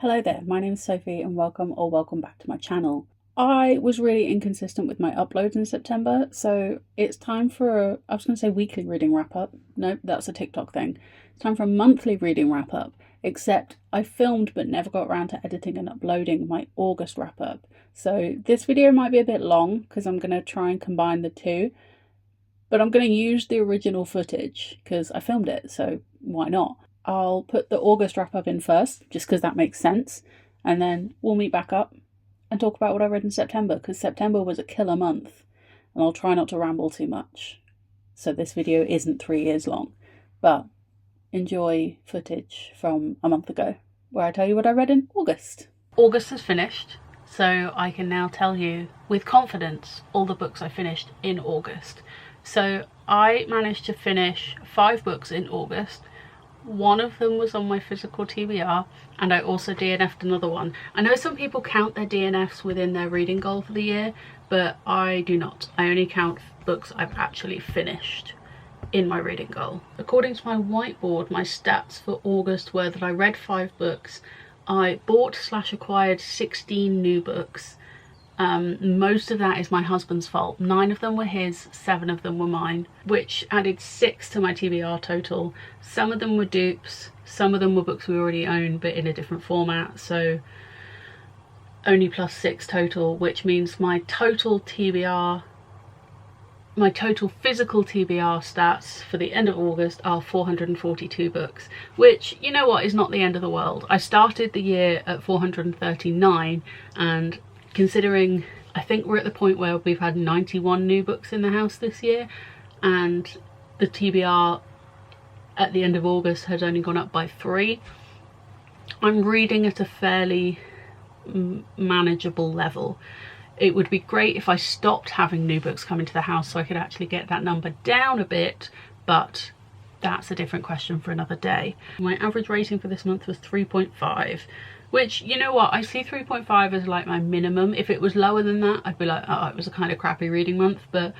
Hello there, my name is Sophie and welcome back to my channel. I was really inconsistent with my uploads in September, so it's time for I was going to say weekly reading wrap up. Nope, that's a TikTok thing. It's time for a monthly reading wrap up, except I filmed but never got around to editing and uploading my August wrap up. So this video might be a bit long because I'm going to try and combine the two, but I'm going to use the original footage because I filmed it, so why not? I'll put the August wrap up in first, just because that makes sense, and then we'll meet back up and talk about what I read in September, because September was a killer month, and I'll try not to ramble too much. So this video isn't 3 years long, but enjoy footage from a month ago, where I tell you what I read in August. August has finished, so I can now tell you with confidence all the books I finished in August. So I managed to finish 5 books in August. One of them was on my physical TBR, and I also DNF'd another one. I know some people count their DNFs within their reading goal for the year, but I do not. I only count books I've actually finished in my reading goal. According to my whiteboard, my stats for August were that I read 5 books, I bought/acquired 16 new books. Most of that is my husband's fault. 9 of them were his, 7 of them were mine, which added 6 to my TBR total. Some of them were dupes, some of them were books we already own but in a different format, so only plus 6 total, which means my total physical TBR stats for the end of August are 442 books, which, you know what, is not the end of the world. I started the year at 439, and considering I think we're at the point where we've had 91 new books in the house this year, and the TBR at the end of August has only gone up by 3, I'm reading at a fairly manageable level. It would be great if I stopped having new books come into the house so I could actually get that number down a bit, but that's a different question for another day. My average rating for this month was 3.5. which, you know what, I see 3.5 as like my minimum. If it was lower than that, I'd be like, oh, it was a kind of crappy reading month, but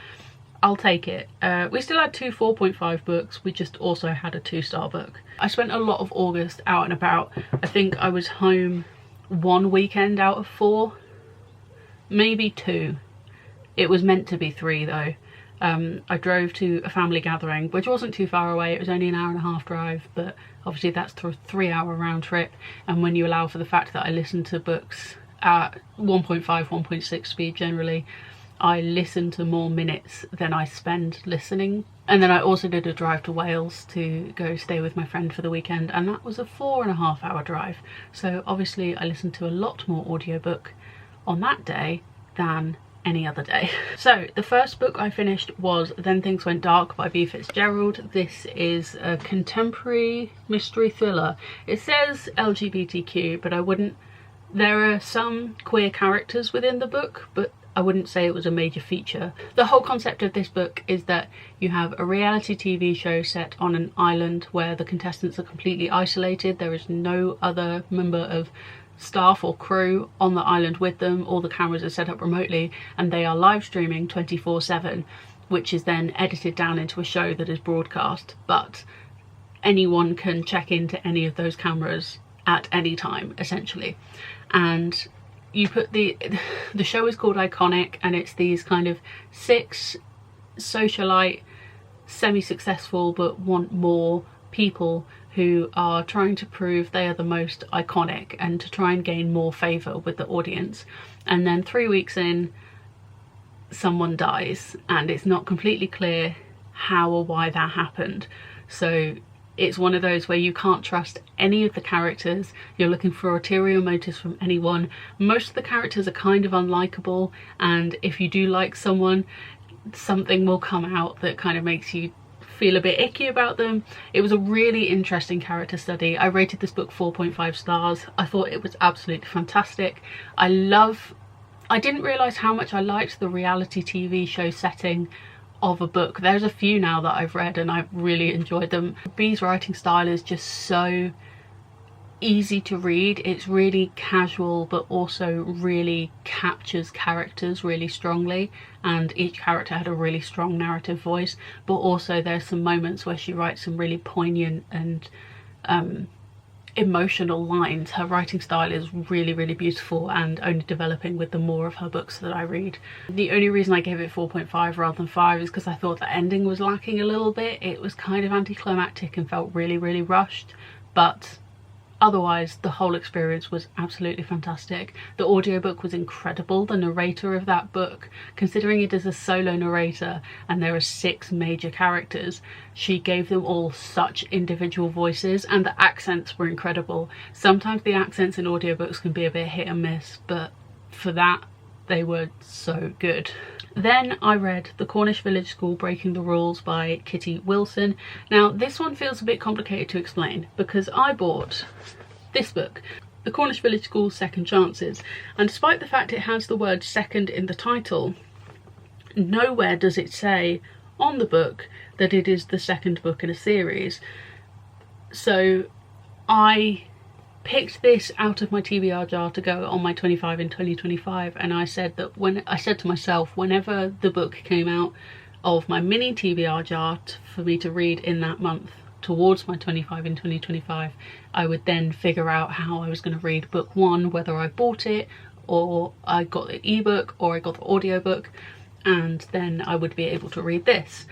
I'll take it. We still had 2 4.5 books. We just also had a 2-star book. I spent a lot of August out and about. I think I was home 1 weekend out of 4, maybe 2. It was meant to be 3 though. I drove to a family gathering, which wasn't too far away. It was only an hour and a half drive, but obviously that's a 3-hour round trip. And when you allow for the fact that I listen to books at 1.5, 1.6 speed generally, I listen to more minutes than I spend listening. And then I also did a drive to Wales to go stay with my friend for the weekend, and that was a 4.5-hour drive. So obviously I listened to a lot more audiobook on that day than any other day. So the first book I finished was Then Things Went Dark by B. Fitzgerald. This is a contemporary mystery thriller. It says LGBTQ, but I wouldn't. There are some queer characters within the book, but I wouldn't say it was a major feature. The whole concept of this book is that you have a reality TV show set on an island where the contestants are completely isolated. There is no other member of staff or crew on the island with them. All the cameras are set up remotely, and they are live streaming 24/7, which is then edited down into a show that is broadcast, but anyone can check into any of those cameras at any time essentially. And you put the show is called Iconic, and it's these kind of 6 socialite, semi-successful but want more people who are trying to prove they are the most iconic and to try and gain more favour with the audience. And then 3 weeks in, someone dies, and it's not completely clear how or why that happened. So it's one of those where you can't trust any of the characters. You're looking for ulterior motives from anyone. Most of the characters are kind of unlikable, and if you do like someone, something will come out that kind of makes you feel a bit icky about them. It was a really interesting character study. I rated this book 4.5 stars. I thought it was absolutely fantastic. I didn't realise how much I liked the reality TV show setting of a book. There's a few now that I've read and I've really enjoyed them. B's writing style is just so easy to read. It's really casual, but also really captures characters really strongly, and each character had a really strong narrative voice. But also there's some moments where she writes some really poignant and emotional lines. Her writing style is really, really beautiful and only developing with the more of her books that I read. The only reason I gave it 4.5 rather than 5 is because I thought the ending was lacking a little bit. It was kind of anticlimactic and felt really, really rushed, but otherwise the whole experience was absolutely fantastic. The audiobook was incredible. The narrator of that book, considering it is a solo narrator and there are 6 major characters, she gave them all such individual voices, and the accents were incredible. Sometimes the accents in audiobooks can be a bit hit and miss, but for that they were so good. Then I read The Cornish Village School Breaking the Rules by Kitty Wilson. Now this one feels a bit complicated to explain because I bought this book, The Cornish Village School Second Chances, and despite the fact it has the word second in the title, nowhere does it say on the book that it is the second book in a series. So I picked this out of my TBR jar to go on my 25 in 2025, and I said to myself, whenever the book came out of my mini TBR jar for me to read in that month towards my 25 in 2025, I would then figure out how I was going to read book 1, whether I bought it or I got the ebook or I got the audiobook, and then I would be able to read this.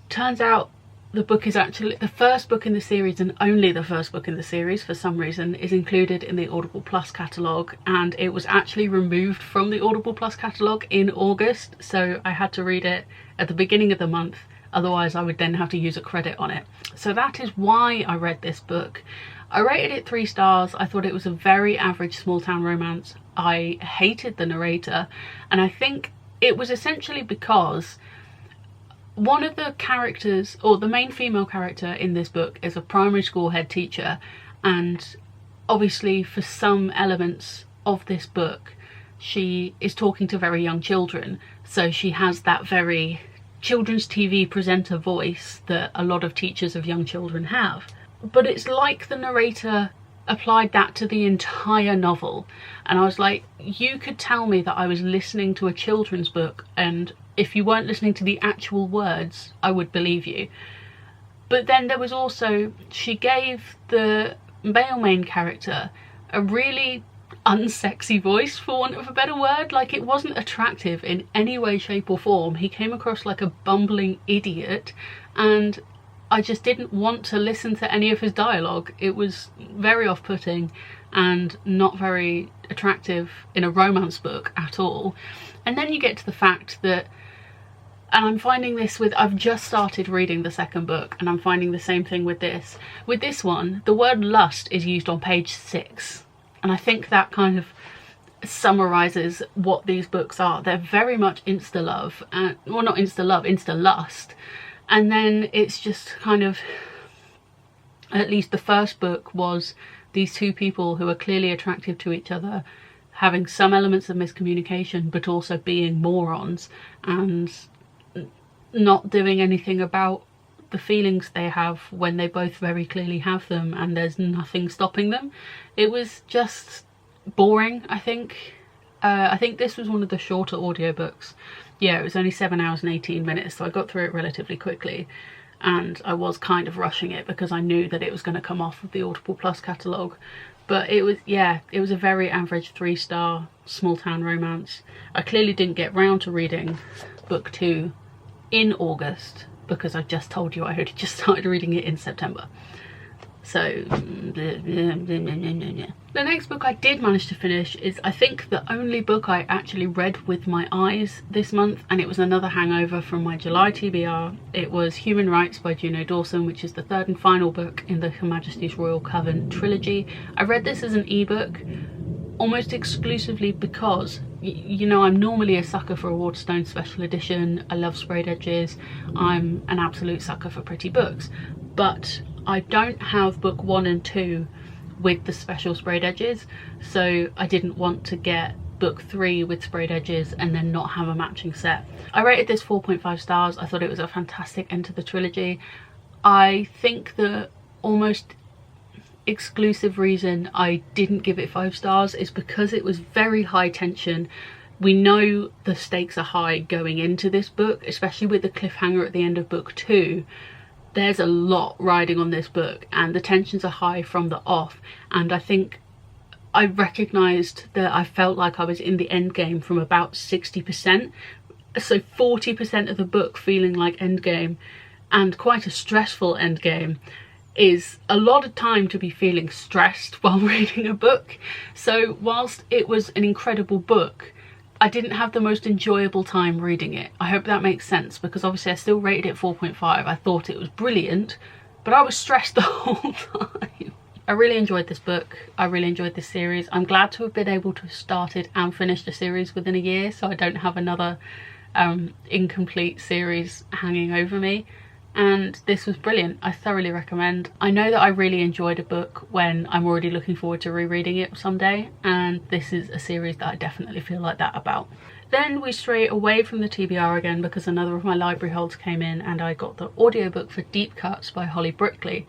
Turns out the book is actually the first book in the series, and only the first book in the series for some reason is included in the Audible Plus catalogue, and it was actually removed from the Audible Plus catalogue in August, so I had to read it at the beginning of the month, otherwise I would then have to use a credit on it. So that is why I read this book. I rated it 3 stars. I thought it was a very average small town romance. I hated the narrator, and I think it was essentially because one of the characters, or the main female character in this book, is a primary school head teacher, and obviously for some elements of this book she is talking to very young children, so she has that very children's TV presenter voice that a lot of teachers of young children have. But it's like the narrator applied that to the entire novel, and I was like, you could tell me that I was listening to a children's book, and if you weren't listening to the actual words I would believe you. But then there was also, she gave the male main character a really unsexy voice, for want of a better word. Like, it wasn't attractive in any way, shape or form. He came across like a bumbling idiot, and I just didn't want to listen to any of his dialogue. It was very off-putting and not very attractive in a romance book at all. And then you get to the fact that, and I'm finding this with, I've just started reading the second book, and I'm finding the same thing with this. With this one, the word lust is used on page 6. And I think that kind of summarises what these books are. They're very much insta-love, well, not insta-love, insta-lust. And then it's just kind of, at least the first book was these 2 people who are clearly attractive to each other, having some elements of miscommunication, but also being morons and not doing anything about the feelings they have when they both very clearly have them, and there's nothing stopping them. It was just boring, I think. I think this was one of the shorter audiobooks. Yeah, it was only 7 hours and 18 minutes, so I got through it relatively quickly, and I was kind of rushing it because I knew that it was going to come off of the Audible Plus catalogue. But it was, yeah, it was a very average 3-star small town romance. I clearly didn't get round to reading book 2 in August, because I just told you I had just started reading it in September. So the next book I did manage to finish is, I think, the only book I actually read with my eyes this month, and it was another hangover from my July TBR. It was Human Rights by Juno Dawson, which is the 3rd and final book in the Her Majesty's Royal Coven trilogy. I read this as an ebook almost exclusively because, you know, I'm normally a sucker for a Waterstone special edition. I love sprayed edges. I'm an absolute sucker for pretty books, but I don't have book 1 and 2 with the special sprayed edges, so I didn't want to get book 3 with sprayed edges and then not have a matching set. I rated this 4.5 stars. I thought it was a fantastic end to the trilogy. I think the almost exclusive reason I didn't give it 5 stars is because it was very high tension. We know the stakes are high going into this book, especially with the cliffhanger at the end of book 2. there's a lot riding on this book and the tensions are high from the off, and I think I recognised that I felt like I was in the end game from about 60%, so 40% of the book feeling like endgame, and quite a stressful endgame, is a lot of time to be feeling stressed while reading a book. So whilst it was an incredible book, I didn't have the most enjoyable time reading it. I hope that makes sense, because obviously I still rated it 4.5. I thought it was brilliant, but I was stressed the whole time. I really enjoyed this book. I really enjoyed this series. I'm glad to have been able to have started and finished a series within a year, so I don't have another incomplete series hanging over me. And this was brilliant. I thoroughly recommend. I know that I really enjoyed a book when I'm already looking forward to rereading it someday, and this is a series that I definitely feel like that about. Then we strayed away from the TBR again because another of my library holds came in, and I got the audiobook for Deep Cuts by Holly Brickley.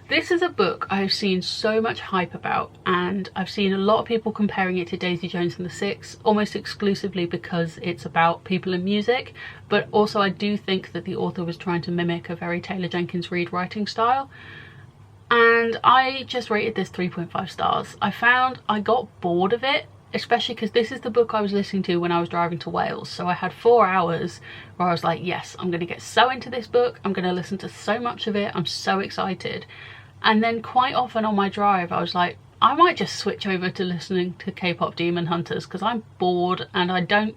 This is a book I've seen so much hype about, and I've seen a lot of people comparing it to Daisy Jones and the Six, almost exclusively because it's about people and music, but also I do think that the author was trying to mimic a very Taylor Jenkins Reid writing style. And I just rated this 3.5 stars. I found I got bored of it, especially because this is the book I was listening to when I was driving to Wales. So I had 4 hours where I was like, yes, I'm going to get so into this book. I'm going to listen to so much of it. I'm so excited. And then quite often on my drive, I was like, I might just switch over to listening to K-pop Demon Hunters because I'm bored and I don't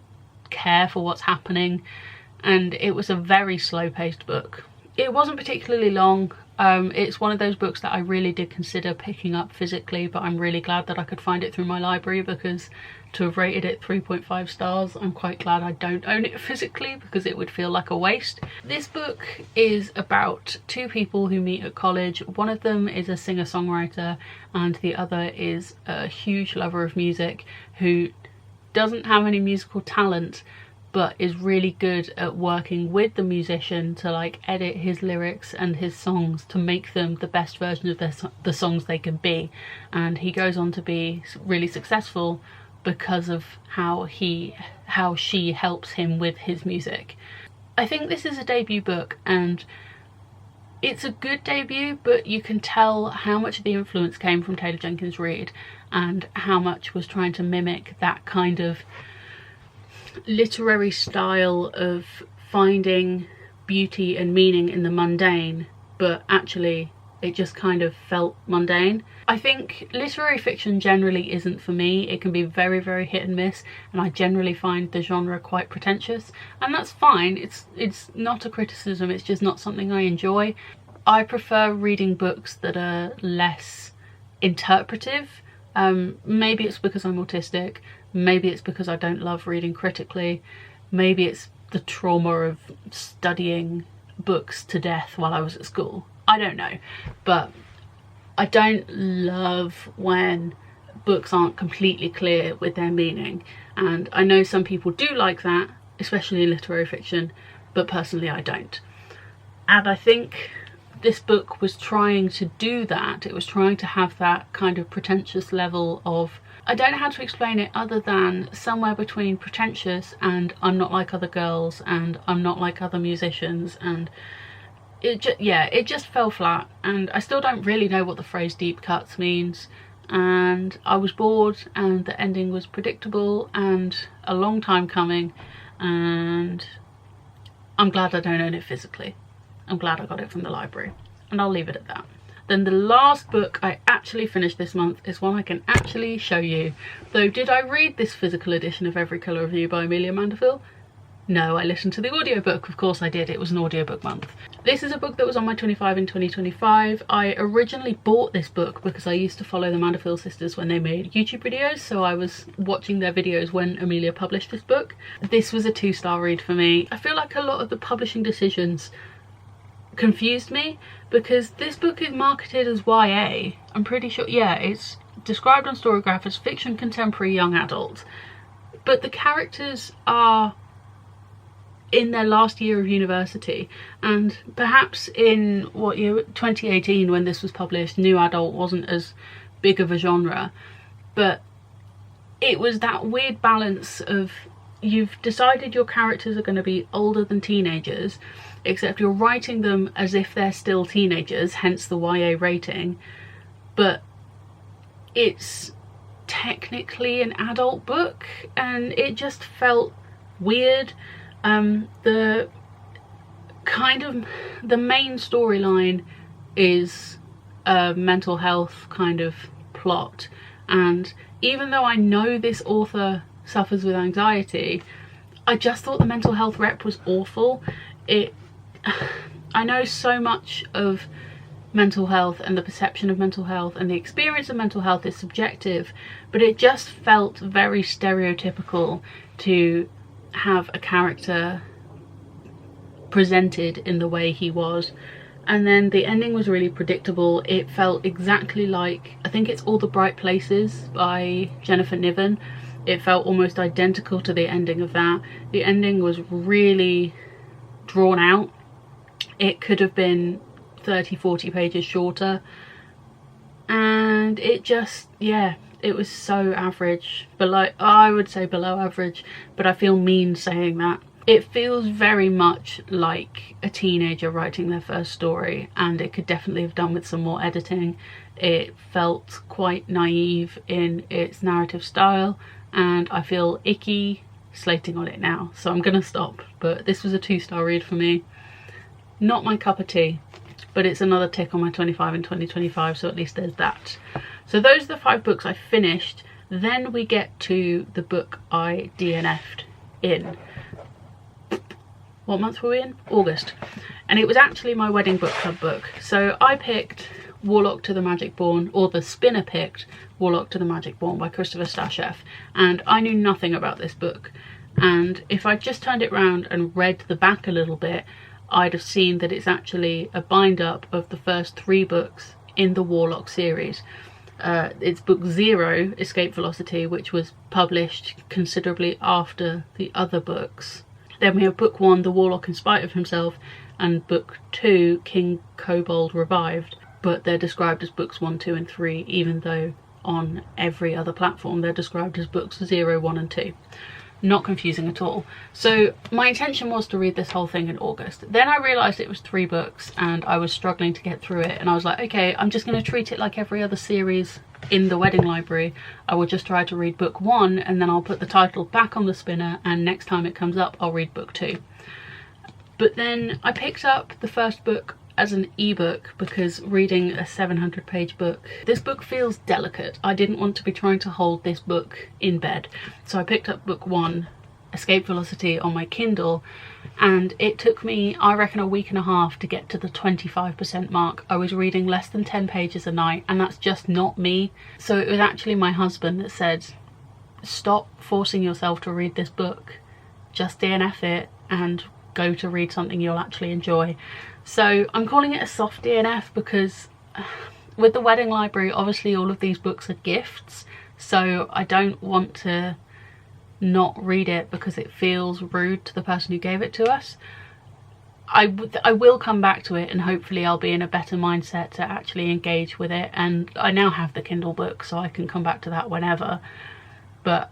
care for what's happening. And it was a very slow-paced book. It wasn't particularly long. It's one of those books that I really did consider picking up physically, but I'm really glad that I could find it through my library, because to have rated it 3.5 stars, I'm quite glad I don't own it physically because it would feel like a waste. This book is about 2 people who meet at college. One of them is a singer-songwriter and the other is a huge lover of music who doesn't have any musical talent, but is really good at working with the musician to like edit his lyrics and his songs to make them the best version of the songs they can be. And he goes on to be really successful because of how she helps him with his music. I think this is a debut book, and it's a good debut, but you can tell how much of the influence came from Taylor Jenkins Reid and how much was trying to mimic that kind of literary style of finding beauty and meaning in the mundane, but actually it just kind of felt mundane. I think literary fiction generally isn't for me. It can be very, very hit and miss, and I generally find the genre quite pretentious, and that's fine. It's not a criticism, it's just not something I enjoy. I prefer reading books that are less interpretive. Maybe it's because I'm autistic, maybe it's because I don't love reading critically, maybe it's the trauma of studying books to death while I was at school. I don't know, but I don't love when books aren't completely clear with their meaning, and I know some people do like that, especially in literary fiction, but personally I don't. And I think this book was trying to do that. It was trying to have that kind of pretentious level of, I don't know how to explain it other than somewhere between pretentious and I'm not like other girls and I'm not like other musicians, and it just fell flat. And I still don't really know what the phrase deep cuts means, and I was bored, and the ending was predictable and a long time coming, and I'm glad I don't own it physically. I'm glad I got it from the library, and I'll leave it at that. Then the last book I actually finished this month is one I can actually show you. Though, did I read this physical edition of Every Colour of You by Amelia Mandeville? No, I listened to the audiobook. Of course I did. It was an audiobook month. This is a book that was on my 25 in 2025. I originally bought this book because I used to follow the Mandeville sisters when they made YouTube videos, so I was watching their videos when Amelia published this book. This was a 2-star read for me. I feel like a lot of the publishing decisions confused me because this book is marketed as YA. I'm pretty sure, yeah, it's described on Storygraph as fiction, contemporary, young adult, but the characters are in their last year of university, and perhaps in what year, 2018, when this was published, new adult wasn't as big of a genre, but it was that weird balance of you've decided your characters are going to be older than teenagers, except you're writing them as if they're still teenagers, hence the YA rating, but it's technically an adult book, and it just felt weird. The main storyline is a mental health kind of plot, and even though I know this author suffers with anxiety, I just thought the mental health rep was awful. I know so much of mental health and the perception of mental health and the experience of mental health is subjective, but it just felt very stereotypical to have a character presented in the way he was. And then the ending was really predictable. It felt exactly like, I think it's All the Bright Places by Jennifer Niven. It felt almost identical to the ending of that. The ending was really drawn out. It could have been 30-40 pages shorter, and it just, yeah, it was so average. I would say below average, but I feel mean saying that. It feels very much like a teenager writing their first story, and it could definitely have done with some more editing. It felt quite naive in its narrative style, and I feel icky slating on it now, so I'm gonna stop. But this was a 2-star read for me. Not my cup of tea, but it's another tick on my 25 in 2025, so at least there's that. So those are the 5 books I finished. Then we get to the book I DNF'd in. What month were we in? August. And it was actually my wedding book club book. So I picked Warlock to the Magicborn, or the spinner picked Warlock to the Magicborn by Christopher Stasheff, and I knew nothing about this book. And if I just turned it round and read the back a little bit, I'd have seen that it's actually a bind-up of the first 3 books in the Warlock series. It's book 0, Escape Velocity, which was published considerably after the other books. Then we have book 1, The Warlock in Spite of Himself, and book 2, King Kobold Revived, but they're described as books 1, 2 and 3, even though on every other platform they're described as books 0, 1 and 2. Not confusing at all. So my intention was to read this whole thing in August. Then I realised it was 3 books and I was struggling to get through it, and I was like, okay, I'm just going to treat it like every other series in the wedding library. I will just try to read book 1, and then I'll put the title back on the spinner, and next time it comes up I'll read book 2. But then I picked up the first book as an ebook because reading a 700-page book, this book feels delicate. I didn't want to be trying to hold this book in bed, so I picked up book 1, Escape Velocity, on my Kindle, and it took me, I reckon, a week and a half to get to the 25% mark. I was reading less than 10 pages a night, and that's just not me. So it was actually my husband that said, stop forcing yourself to read this book, just DNF it and go to read something you'll actually enjoy. So I'm calling it a soft DNF because with the wedding library, obviously all of these books are gifts, so I don't want to not read it because it feels rude to the person who gave it to us. I will come back to it, and hopefully I'll be in a better mindset to actually engage with it, and I now have the Kindle book so I can come back to that whenever. But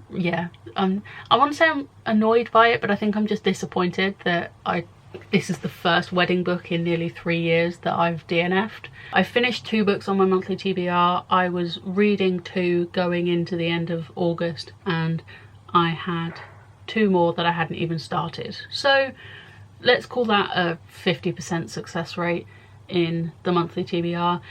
yeah, I want to say I'm annoyed by it, but I think I'm just disappointed that this is the first wedding book in nearly 3 years that I've DNF'd. I finished 2 books on my monthly TBR. I was reading 2 going into the end of August, and I had 2 more that I hadn't even started. So let's call that a 50% success rate in the monthly TBR.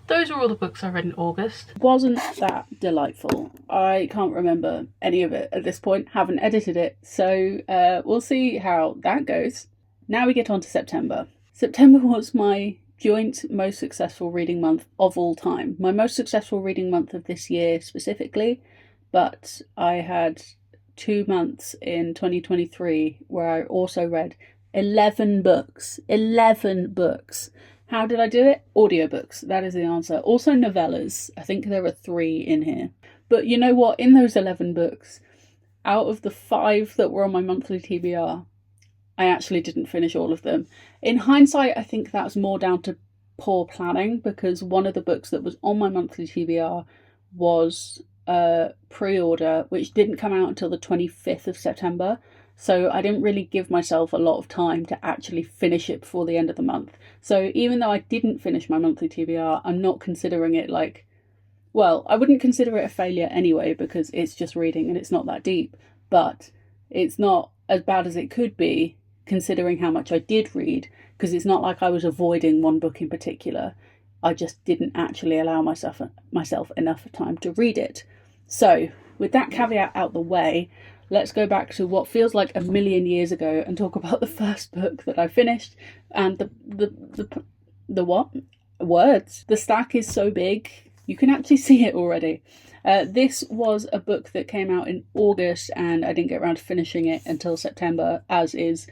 Those are all the books I read in August. Wasn't that delightful? I can't remember any of it at this point, haven't edited it, so we'll see how that goes. Now we get on to September. September was my joint most successful reading month of all time. My most successful reading month of this year specifically, but I had 2 months in 2023 where I also read 11 books. 11 books. How did I do it? Audiobooks, that is the answer. Also novellas. I think there are 3 in here. But you know what? In those 11 books, out of the 5 that were on my monthly TBR, I actually didn't finish all of them. In hindsight, I think that was more down to poor planning, because one of the books that was on my monthly TBR was pre-order, which didn't come out until the 25th of September. So I didn't really give myself a lot of time to actually finish it before the end of the month. So even though I didn't finish my monthly TBR, I'm not considering it like, well, I wouldn't consider it a failure anyway, because it's just reading and it's not that deep. But it's not as bad as it could be, considering how much I did read, because it's not like I was avoiding one book in particular. I just didn't actually allow myself enough time to read it. So, with that caveat out the way, let's go back to what feels like a million years ago and talk about the first book that I finished. And the what? Words. The stack is so big, you can actually see it already. This was a book that came out in August, and I didn't get around to finishing it until September, as is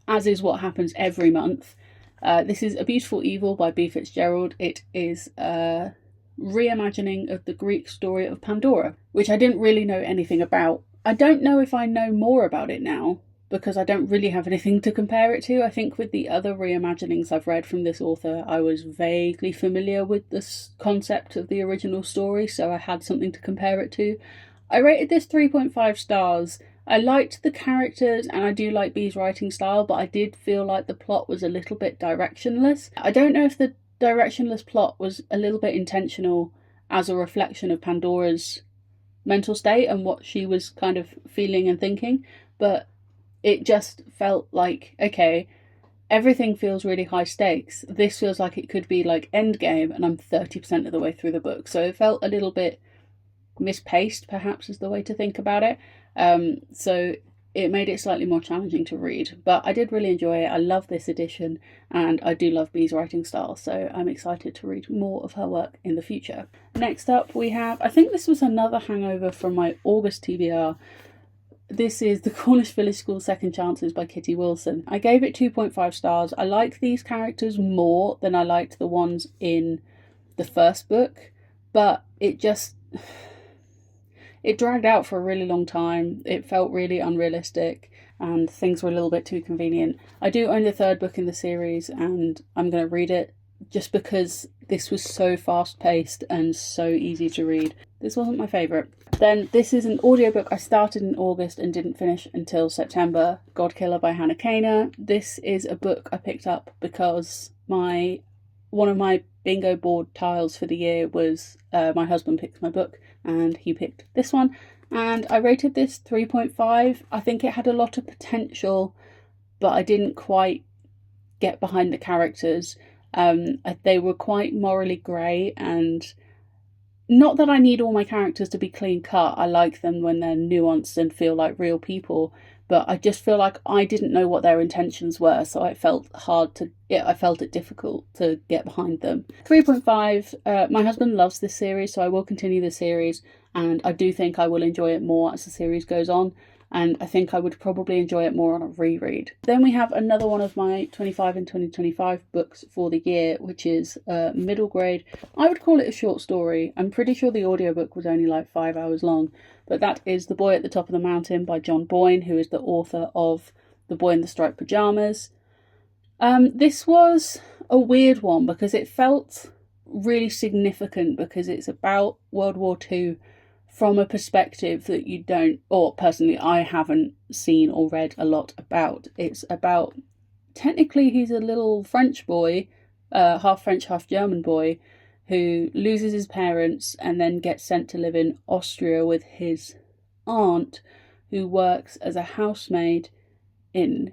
what happens every month. This is A Beautiful Evil by B. Fitzgerald. It is a reimagining of the Greek story of Pandora, which I didn't really know anything about. I don't know if I know more about it now, because I don't really have anything to compare it to. I think with the other reimaginings I've read from this author, I was vaguely familiar with this concept of the original story, so I had something to compare it to. I rated this 3.5 stars. I liked the characters and I do like Bee's writing style, but I did feel like the plot was a little bit directionless. I don't know if the directionless plot was a little bit intentional as a reflection of Pandora's mental state and what she was kind of feeling and thinking, but it just felt like, okay, everything feels really high stakes. This feels like it could be like Endgame, and I'm 30% of the way through the book, so it felt a little bit mispaced, perhaps is the way to think about it. So it made it slightly more challenging to read, but I did really enjoy it. I love this edition, and I do love Bee's writing style, so I'm excited to read more of her work in the future. Next up we have, I think this was another hangover from my August TBR. This is The Cornish Village School Second Chances by Kitty Wilson. I gave it 2.5 stars. I like these characters more than I liked the ones in the first book, but it dragged out for a really long time. It felt really unrealistic and things were a little bit too convenient. I do own the third book in the series and I'm going to read it just because this was so fast paced and so easy to read. This wasn't my favourite. Then this is an audiobook I started in August and didn't finish until September, Godkiller by Hannah Kaner. This is a book I picked up because one of my bingo board tiles for the year was my husband picks my book, and he picked this one, and I rated this 3.5. I think it had a lot of potential, but I didn't quite get behind the characters. They were quite morally grey, and not that I need all my characters to be clean cut. I like them when they're nuanced and feel like real people, but I just feel like I didn't know what their intentions were, so I felt it difficult to get behind them. 3.5, my husband loves this series, so I will continue the series, and I do think I will enjoy it more as the series goes on, and I think I would probably enjoy it more on a reread. Then we have another one of my 25 and 2025 books for the year, which is middle grade. I would call it a short story. I'm pretty sure the audiobook was only like 5 hours long, but that is The Boy at the Top of the Mountain by John Boyne, who is the author of The Boy in the Striped Pyjamas. This was a weird one because it felt really significant because it's about World War II from a perspective that you don't, or personally I haven't seen or read a lot about. It's about, technically he's a little French boy, half French, half German boy, who loses his parents and then gets sent to live in Austria with his aunt, who works as a housemaid in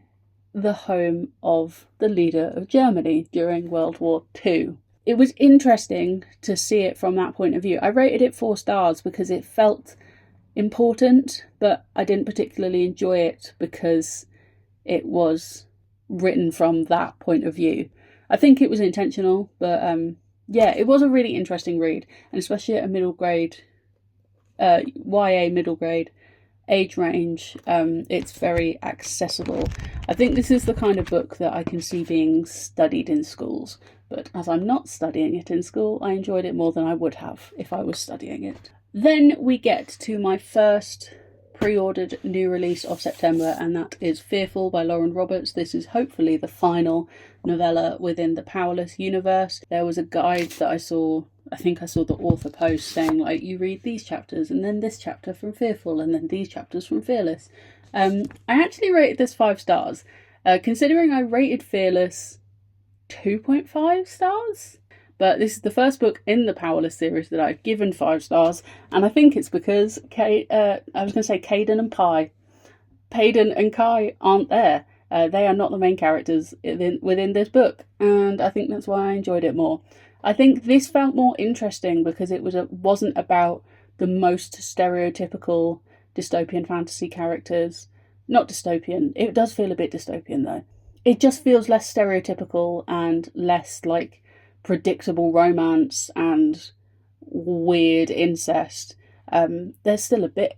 the home of the leader of Germany during World War II. It was interesting to see it from that point of view. I rated it 4 stars because it felt important, but I didn't particularly enjoy it because it was written from that point of view. I think it was intentional, but yeah, it was a really interesting read, and especially at a middle grade, YA middle grade age range, it's very accessible. I think this is the kind of book that I can see being studied in schools, but as I'm not studying it in school, I enjoyed it more than I would have if I was studying it. Then we get to my first pre-ordered new release of September, and that is Fearful by Lauren Roberts. This is hopefully the final novella within the Powerless universe. There was a guide that I saw I think I saw the author post saying, like, you read these chapters and then this chapter from Fearful and then these chapters from Fearless. I actually rated this 5 stars, considering I rated Fearless 2.5 stars. But this is the first book in the Powerless series that I've given 5 stars, and I think it's because I was going to say Caden and Pi. Paden and Kai aren't there. They are not the main characters within this book, and I think that's why I enjoyed it more. I think this felt more interesting because it wasn't about the most stereotypical dystopian fantasy characters. Not dystopian. It does feel a bit dystopian though. It just feels less stereotypical and less like predictable romance and weird incest. There's still a bit...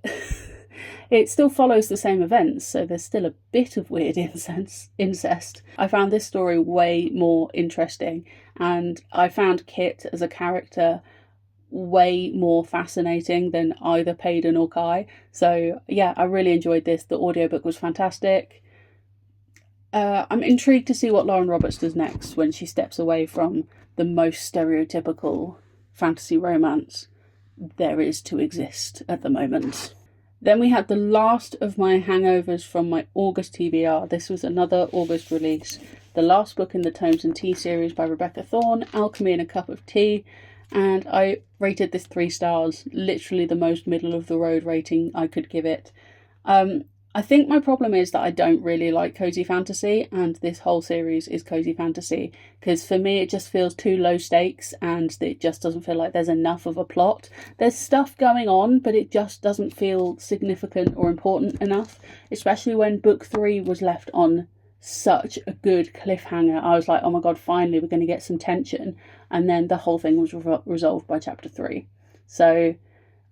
It still follows the same events, so there's still a bit of weird incest. I found this story way more interesting, and I found Kit as a character way more fascinating than either Paden or Kai. So yeah, I really enjoyed this. The audiobook was fantastic. I'm intrigued to see what Lauren Roberts does next when she steps away from the most stereotypical fantasy romance there is to exist at the moment. Then we had the last of my hangovers from my August TBR. This was another August release. The last book in the Tomes and Tea series by Rebecca Thorne, Alchemy in a Cup of Tea. And I rated this 3 stars, literally the most middle of the road rating I could give it. I think my problem is that I don't really like cozy fantasy, and this whole series is cozy fantasy, because for me it just feels too low stakes and it just doesn't feel like there's enough of a plot. There's stuff going on, but it just doesn't feel significant or important enough, especially when book 3 was left on such a good cliffhanger. I was like, oh my god, finally we're going to get some tension, and then the whole thing was resolved by chapter 3. So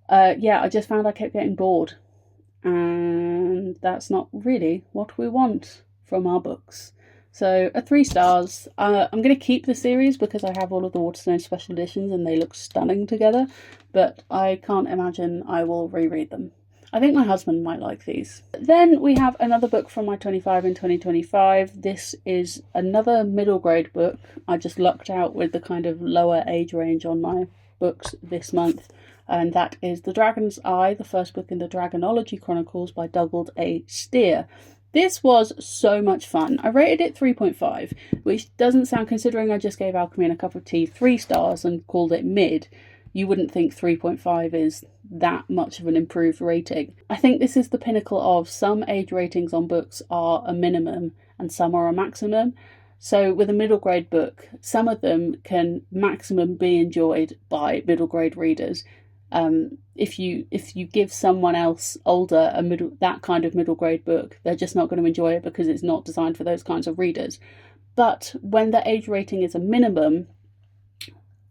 yeah, I just found I kept getting bored. And that's not really what we want from our books. So a 3 stars. I'm going to keep the series because I have all of the Waterstone special editions and they look stunning together, but I can't imagine I will reread them. I think my husband might like these. Then we have another book from my 25 in 2025. This is another middle grade book. I just lucked out with the kind of lower age range on my books this month. And that is The Dragon's Eye, the first book in the Dragonology Chronicles by Dougald A. Steer. This was so much fun. I rated it 3.5, which doesn't sound, considering I just gave Alchemy in a Cup of Tea 3 stars and called it mid, you wouldn't think 3.5 is that much of an improved rating. I think this is the pinnacle of some age ratings on books are a minimum and some are a maximum. So with a middle grade book, some of them can maximum be enjoyed by middle grade readers. If you give someone else older that kind of middle grade book, they're just not going to enjoy it because it's not designed for those kinds of readers. But when the age rating is a minimum,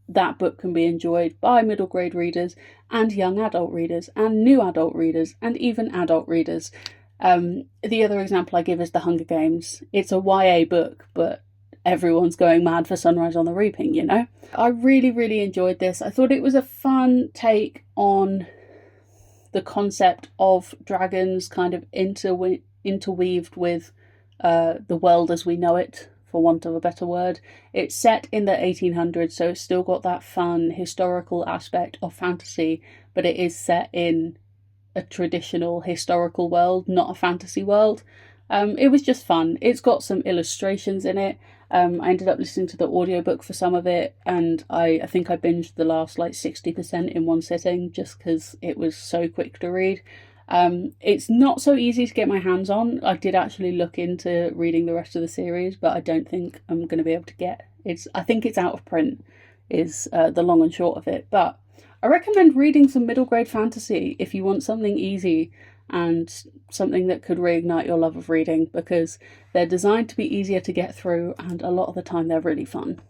that book can be enjoyed by middle grade readers and young adult readers and new adult readers and even adult readers. The other example I give is The Hunger Games. It's a YA book, but everyone's going mad for Sunrise on the Reaping, you know? I really, really enjoyed this. I thought it was a fun take on the concept of dragons kind of interweaved with the world as we know it, for want of a better word. It's set in the 1800s, so it's still got that fun historical aspect of fantasy, but it is set in a traditional historical world, not a fantasy world. It was just fun. It's got some illustrations in it. I ended up listening to the audiobook for some of it, and I think I binged the last 60% in one sitting just because it was so quick to read. It's not so easy to get my hands on. I did actually look into reading the rest of the series, but I don't think I'm going to be able to get it. I think it's out of print is the long and short of it. But I recommend reading some middle grade fantasy if you want something easy and something that could reignite your love of reading, because they're designed to be easier to get through and a lot of the time they're really fun.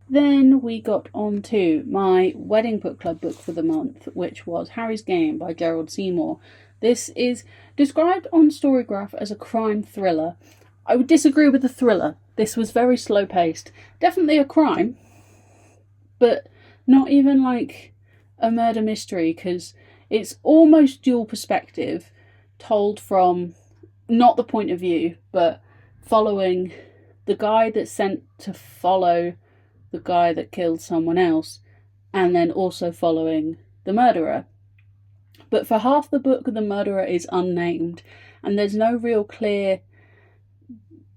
Then we got on to my wedding book club book for the month, which was Harry's Game by Gerald Seymour. This is described on Storygraph as a crime thriller. I would disagree with the thriller. This was very slow paced. Definitely a crime, but not even like a murder mystery, because it's almost dual perspective, told from not the point of view, but following the guy that's sent to follow the guy that killed someone else, and then also following the murderer. But for half the book, the murderer is unnamed, and there's no real clear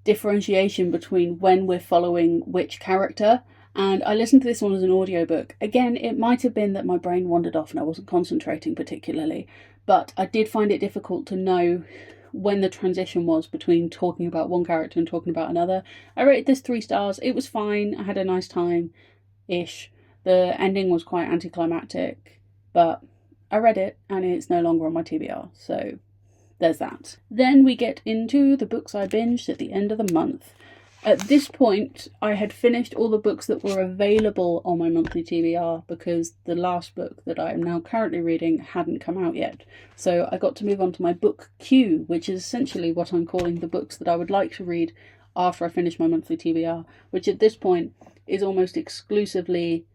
differentiation between when we're following which character. And I listened to this one as an audiobook. Again, it might have been that my brain wandered off and I wasn't concentrating particularly, but I did find it difficult to know when the transition was between talking about one character and talking about another. I rated this 3 stars. It was fine. I had a nice time-ish. The ending was quite anticlimactic, but I read it and it's no longer on my TBR, so there's that. Then we get into the books I binged at the end of the month. At this point, I had finished all the books that were available on my monthly TBR because the last book that I am now currently reading hadn't come out yet. So I got to move on to my book queue, which is essentially what I'm calling the books that I would like to read after I finish my monthly TBR, which at this point is almost exclusively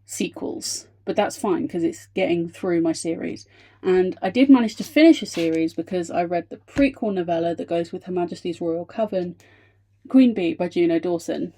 sequels. But that's fine because it's getting through my series. And I did manage to finish a series because I read the prequel novella that goes with Her Majesty's Royal Coven, Queen Bee by Juno Dawson.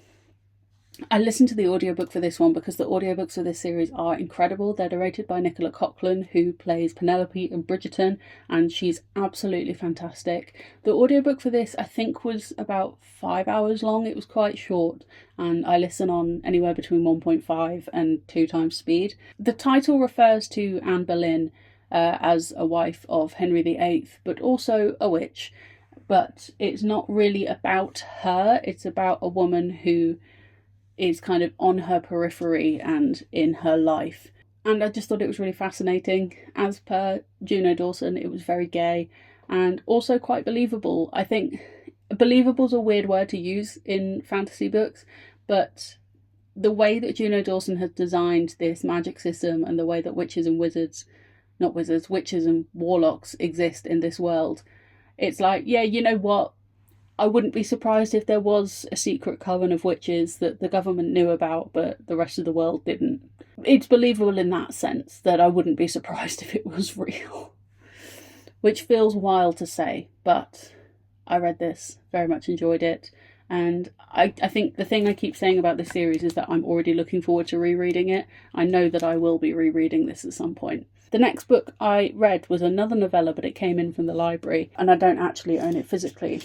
I listened to the audiobook for this one because the audiobooks for this series are incredible. They're narrated by Nicola Coughlan, who plays Penelope in Bridgerton, and she's absolutely fantastic. The audiobook for this, I think, was about 5 hours long. It was quite short, and I listen on anywhere between 1.5 and 2 times speed. The title refers to Anne Boleyn as a wife of Henry VIII, but also a witch. But it's not really about her. It's about a woman who is kind of on her periphery and in her life. And I just thought it was really fascinating. As per Juno Dawson, it was very gay and also quite believable. I think believable is a weird word to use in fantasy books, but the way that Juno Dawson has designed this magic system and the way that witches and warlocks exist in this world, it's like, yeah, you know what? I wouldn't be surprised if there was a secret coven of witches that the government knew about, but the rest of the world didn't. It's believable in that sense that I wouldn't be surprised if it was real. Which feels wild to say, but I read this, very much enjoyed it. And I think the thing I keep saying about this series is that I'm already looking forward to rereading it. I know that I will be rereading this at some point. The next book I read was another novella, but it came in from the library, and I don't actually own it physically.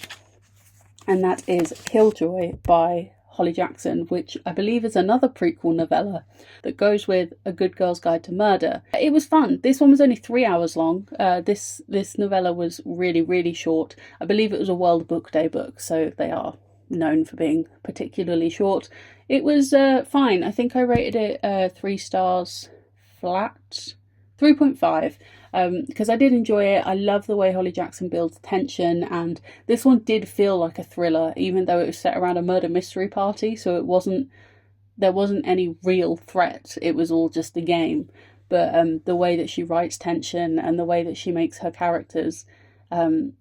And that is Killjoy by Holly Jackson, which I believe is another prequel novella that goes with A Good Girl's Guide to Murder. It was fun. This one was only 3 hours long. This novella was really, really short. I believe it was a World Book Day book, so they are known for being particularly short. It was fine. I think I rated it 3 stars flat. 3.5, because I did enjoy it. I love the way Holly Jackson builds tension, and this one did feel like a thriller, even though it was set around a murder mystery party, so there wasn't any real threat. It was all just a game. But the way that she writes tension and the way that she makes her characters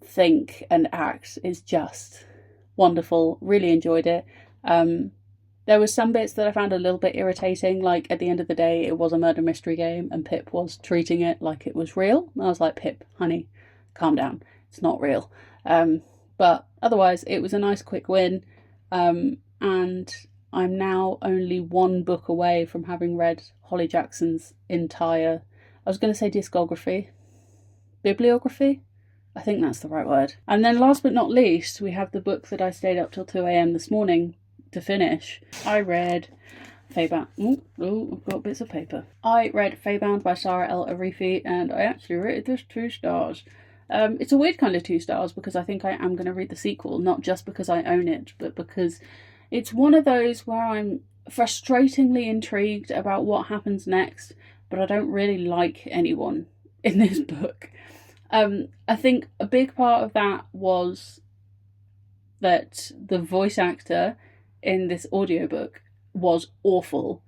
think and act is just wonderful. Really enjoyed it. There were some bits that I found a little bit irritating, like at the end of the day it was a murder mystery game and Pip was treating it like it was real. And I was like, Pip, honey, calm down, it's not real. But otherwise it was a nice quick win, and I'm now only 1 book away from having read Holly Jackson's entire, I was going to say discography, bibliography? I think that's the right word. And then last but not least, we have the book that I stayed up till 2 a.m. this morning to finish. I read Feybound. I've got bits of paper. I read Feybound by Sarah L. Arifi, and I actually rated this 2 stars. It's a weird kind of 2 stars because I think I am going to read the sequel, not just because I own it, but because it's one of those where I'm frustratingly intrigued about what happens next, but I don't really like anyone in this book. I think a big part of that was that the voice actor in this audiobook was awful.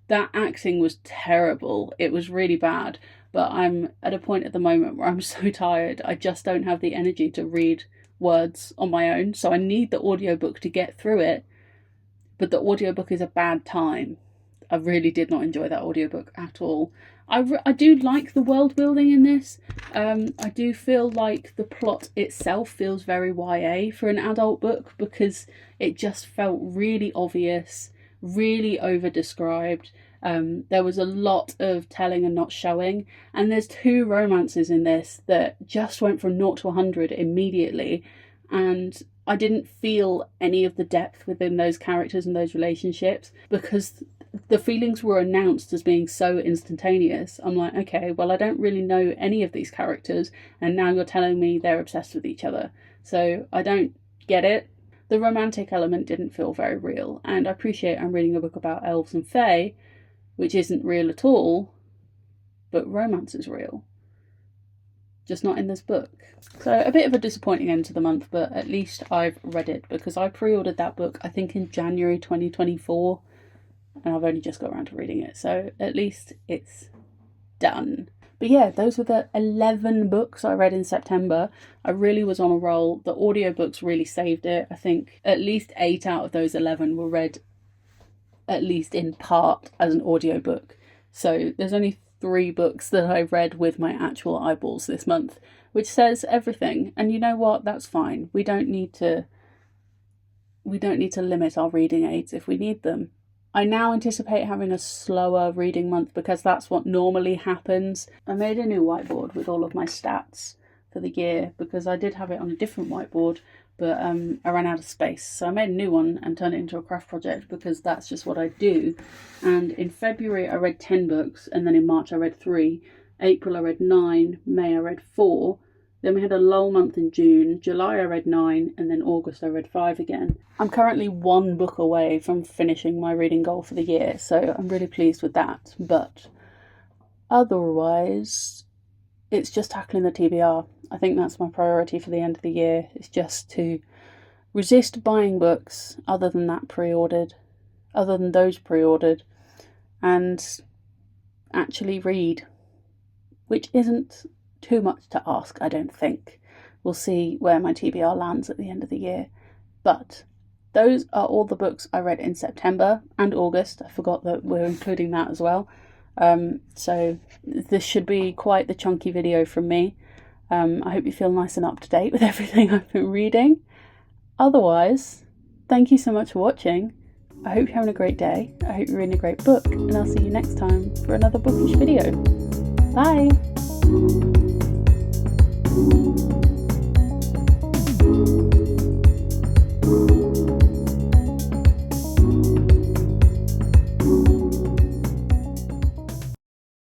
That acting was terrible. It was really bad. But I'm at a point at the moment where I'm so tired, I just don't have the energy to read words on my own. So I need the audiobook to get through it. But the audiobook is a bad time. I really did not enjoy that audiobook at all. I do like the world building in this. I do feel like the plot itself feels very YA for an adult book because it just felt really obvious, really over-described. There was a lot of telling and not showing, and there's 2 romances in this that just went from 0 to 100 immediately, and I didn't feel any of the depth within those characters and those relationships because the feelings were announced as being so instantaneous. I'm like, okay, well, I don't really know any of these characters, and now you're telling me they're obsessed with each other. So I don't get it. The romantic element didn't feel very real, and I appreciate I'm reading a book about elves and fae, which isn't real at all, but romance is real. Just not in this book. So a bit of a disappointing end to the month, but at least I've read it, because I pre-ordered that book, I think in January 2024, and I've only just got around to reading it, so at least it's done. But yeah, those were the 11 books I read in September. I really was on a roll. The audiobooks really saved it. I think at least 8 out of those 11 were read at least in part as an audiobook. So there's only 3 books that I read with my actual eyeballs this month, which says everything. And you know what? That's fine. We don't need to limit our reading aids if we need them. I now anticipate having a slower reading month because that's what normally happens. I made a new whiteboard with all of my stats for the year because I did have it on a different whiteboard, but I ran out of space. So I made a new one and turned it into a craft project because that's just what I do. And in February I read 10 books, and then in March I read 3. April I read 9, May I read 4. Then we had a lull month in June. July I read 9, and then August I read 5 again. I'm currently 1 book away from finishing my reading goal for the year, so I'm really pleased with that. But otherwise, it's just tackling the TBR. I think that's my priority for the end of the year. It's just to resist buying books other than those pre-ordered, and actually read, which isn't too much to ask, I don't think. We'll see where my TBR lands at the end of the year. But those are all the books I read in September and August. I forgot that we're including that as well. So this should be quite the chunky video from me. I hope you feel nice and up to date with everything I've been reading. Otherwise, thank you so much for watching. I hope you're having a great day. I hope you're reading a great book, and I'll see you next time for another bookish video. Bye!